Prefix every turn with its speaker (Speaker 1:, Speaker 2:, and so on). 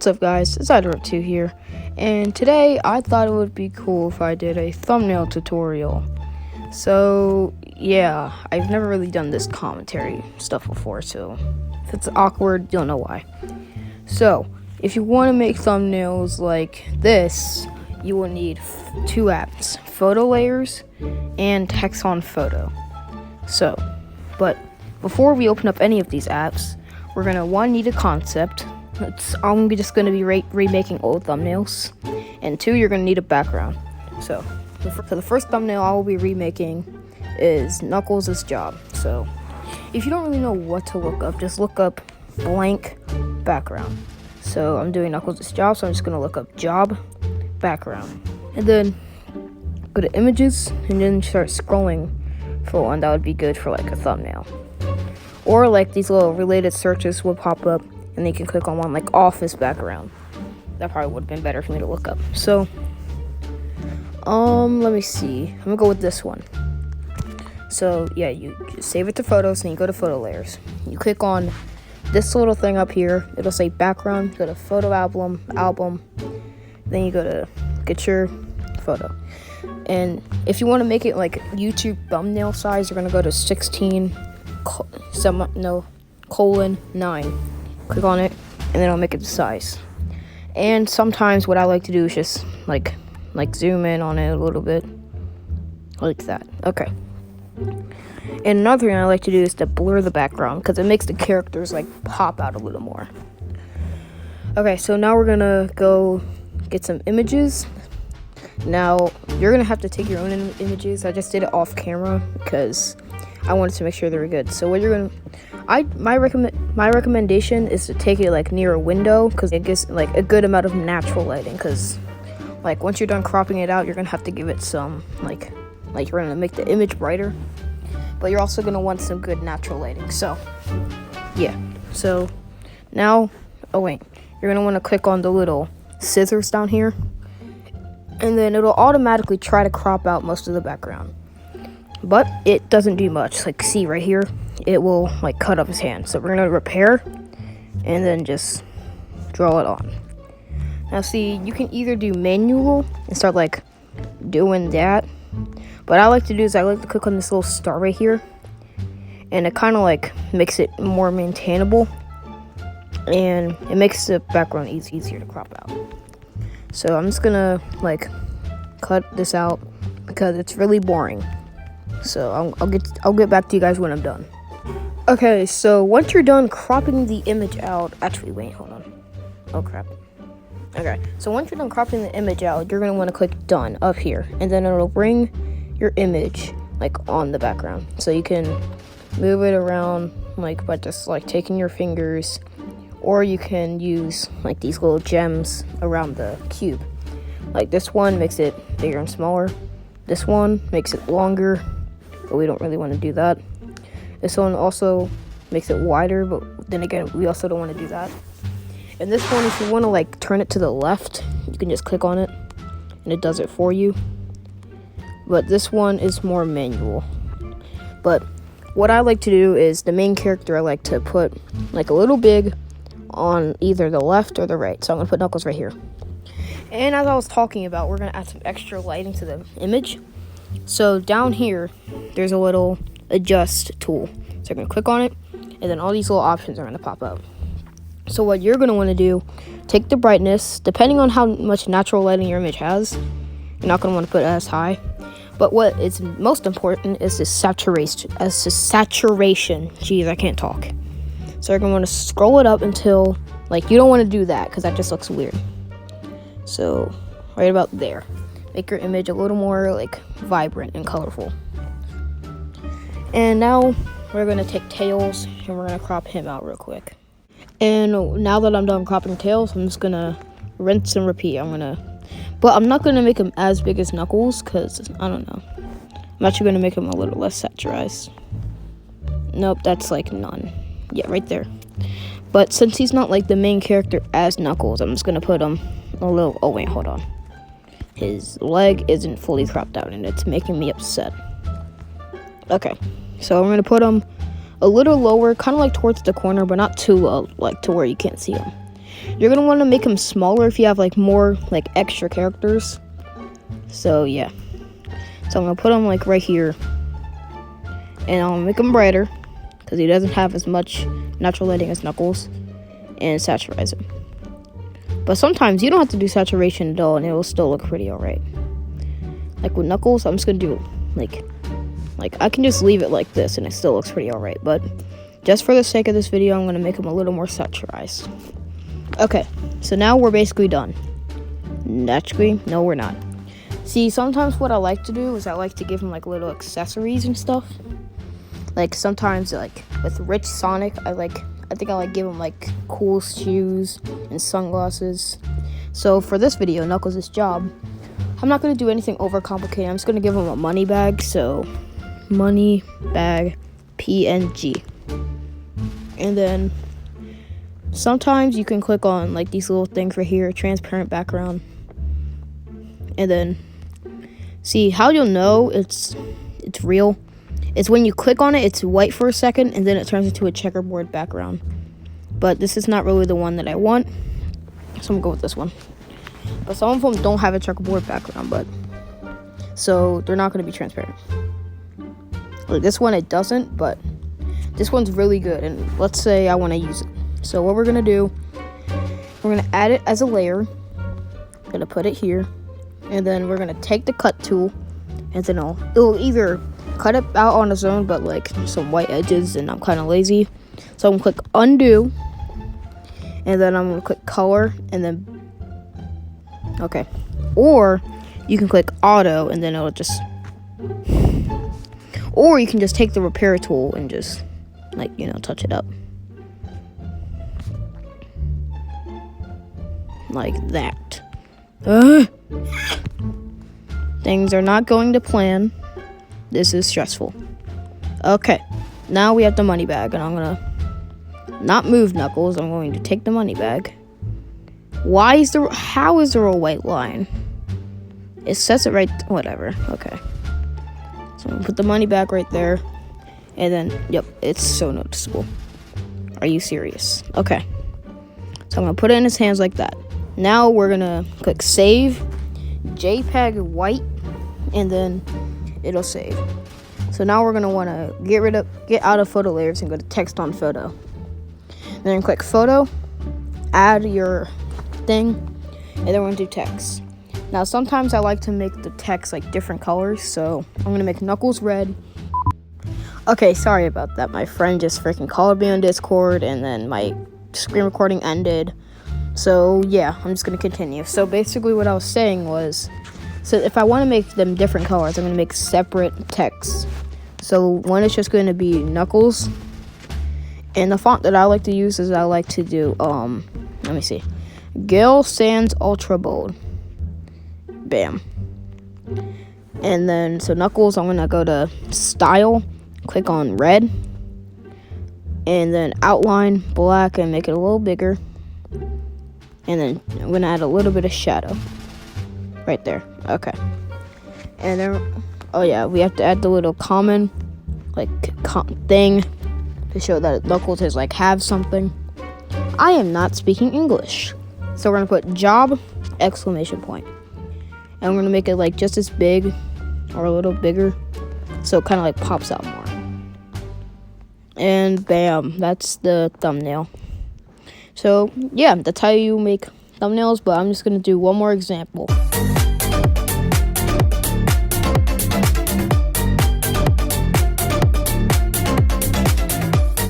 Speaker 1: up, guys? It's Idor2 here, and today I thought it would be cool if I did a thumbnail tutorial. So yeah, I've never really done this commentary stuff before, so if it's awkward, you'll know why. So if you want to make thumbnails like this, you will need two apps: Photo Layers and Texon Photo. But before we open up any of these apps, we're gonna need a concept. I'm just gonna be remaking old thumbnails, and two, you're gonna need a background. So for the first thumbnail I will be remaking is Knuckles' job. So if you don't really know what to look up, just look up blank background. So I'm doing Knuckles' job, so I'm just gonna look up job background, and then go to images, and then start scrolling for one that would be good for like a thumbnail. Or like these little related searches will pop up, and then you can click on one like office background. That probably would have been better for me to look up. So, let me see. I'm gonna go with this one. So yeah, you just save it to photos, and you go to photo layers. You click on this little thing up here. It'll say background. Go to photo album. Then you go to get your photo. And if you want to make it like YouTube thumbnail size, you're gonna go to 16:9. Click on it, and then it'll make it the size. And sometimes what I like to do is just like zoom in on it a little bit, like that. Okay. And another thing I like to do is to blur the background, because it makes the characters like pop out a little more. Okay, so now we're gonna go get some images. Now you're gonna have to take your own images. I just did it off camera because I wanted to make sure they were good. So what you're gonna, my recommendation is to take it like near a window, because it gives like a good amount of natural lighting. Because like once you're done cropping it out, you're gonna have to give it some like you're gonna make the image brighter, but you're also gonna want some good natural lighting. So yeah. So now, you're gonna want to click on the little scissors down here, and then it'll automatically try to crop out most of the background. But it doesn't do much. Like, see right here, it will like cut off his hand. So we're gonna repair, and then just draw it on. Now see, you can either do manual and start like doing that. What I like to do is I like to click on this little star right here, and it kind of like makes it more maintainable, and it makes the background easier to crop out. So I'm just gonna like cut this out because it's really boring. So I'll get back to you guys when I'm done. Okay, so once you're done cropping the image out, actually wait, hold on. Oh crap. Okay, so once you're done cropping the image out, you're gonna want to click done up here, and then it'll bring your image like on the background. So you can move it around like by just like taking your fingers, or you can use like these little gems around the cube. Like this one makes it bigger and smaller. This one makes it longer, but we don't really want to do that. This one also makes it wider, but then again, we also don't want to do that. And this one, if you want to like turn it to the left, you can just click on it, and it does it for you. But this one is more manual. But what I like to do is the main character, I like to put like a little big on either the left or the right. So I'm gonna put Knuckles right here. And as I was talking about, we're gonna add some extra lighting to the image. So down here, there's a little adjust tool. So you're gonna click on it, and then all these little options are gonna pop up. So what you're gonna wanna do, take the brightness, depending on how much natural lighting your image has. You're not gonna wanna put it as high. But what is most important is the saturation. Jeez, I can't talk. So you're gonna wanna scroll it up until, like, you don't wanna do that because that just looks weird. So right about there. Make your image a little more like vibrant and colorful. And now we're gonna take Tails, and we're gonna crop him out real quick. And now that I'm done cropping Tails, I'm just gonna rinse and repeat. But I'm not gonna make him as big as Knuckles, because I don't know. I'm actually gonna make him a little less saturized. Nope, that's like none. Yeah, right there. But since he's not like the main character as Knuckles, I'm just gonna put him a little, hold on. His leg isn't fully cropped out, and it's making me upset. Okay, so I'm gonna put him a little lower, kind of like towards the corner, but not too low, like to where you can't see him. You're gonna want to make them smaller if you have like more like extra characters. So yeah. So I'm gonna put him like right here, and I'll make him brighter because he doesn't have as much natural lighting as Knuckles, and saturize him. But sometimes you don't have to do saturation at all, and it will still look pretty alright. Like with Knuckles, I'm just gonna do like I can just leave it like this, and it still looks pretty alright. But just for the sake of this video, I'm gonna make him a little more saturized. Okay, so now we're basically done. Actually, no, we're not. See, sometimes what I like to do is I like to give him like little accessories and stuff. Like sometimes, like with Rich Sonic, I think I like give him like cool shoes and sunglasses. So for this video, Knuckles' job, I'm not gonna do anything overcomplicated. I'm just gonna give him a money bag. So money bag PNG, and then sometimes you can click on like these little things right here, transparent background, and then see how you'll know it's real. It's when you click on it, it's white for a second, and then it turns into a checkerboard background. But this is not really the one that I want, so I'm gonna go with this one. But some of them don't have a checkerboard background, but so they're not gonna be transparent. Like this one, it doesn't, but this one's really good. And let's say I want to use it. So what we're gonna do, we're gonna add it as a layer. I'm gonna put it here, and then we're gonna take the cut tool, and then it'll either cut it out on its own, but like some white edges, and I'm kind of lazy, so I'm gonna click undo, and then I'm gonna click color, and then okay, or you can click auto, and then it'll just, or you can just take the repair tool and just like, you know, touch it up like that. Things are not going to plan. This is stressful. Okay, now we have the money bag, and I'm gonna not move Knuckles. I'm going to take the money bag. How is there a white line? It says it right, whatever. Okay, so I'm gonna put the money bag right there, and then yep, it's so noticeable. Are you serious? Okay, so I'm gonna put it in his hands like that. Now we're gonna click save, JPEG white, and then it'll save. So now we're gonna want to get out of photo layers and go to text on photo. And then click photo, add your thing, and then we're gonna do text. Now sometimes I like to make the text like different colors, so I'm gonna make Knuckles red. Okay, sorry about that. My friend just freaking called me on Discord, and then my screen recording ended. So yeah, I'm just gonna continue. So basically what I was saying was, so if I want to make them different colors, I'm going to make separate text. So one is just going to be Knuckles. And the font that I like to use is I like to do, let me see. Gale Sans Ultra Bold. Bam. And then, so Knuckles, I'm going to go to Style, click on Red. And then Outline, Black, and make it a little bigger. And then I'm going to add a little bit of shadow. Right there. Okay. And then, oh yeah, we have to add the little common, like, thing to show that Knuckles is like have something. I am not speaking English. So we're gonna put job, exclamation point. And we're gonna make it like just as big or a little bigger, so it kind of like pops out more. And bam, that's the thumbnail. So yeah, that's how you make thumbnails, but I'm just gonna do one more example.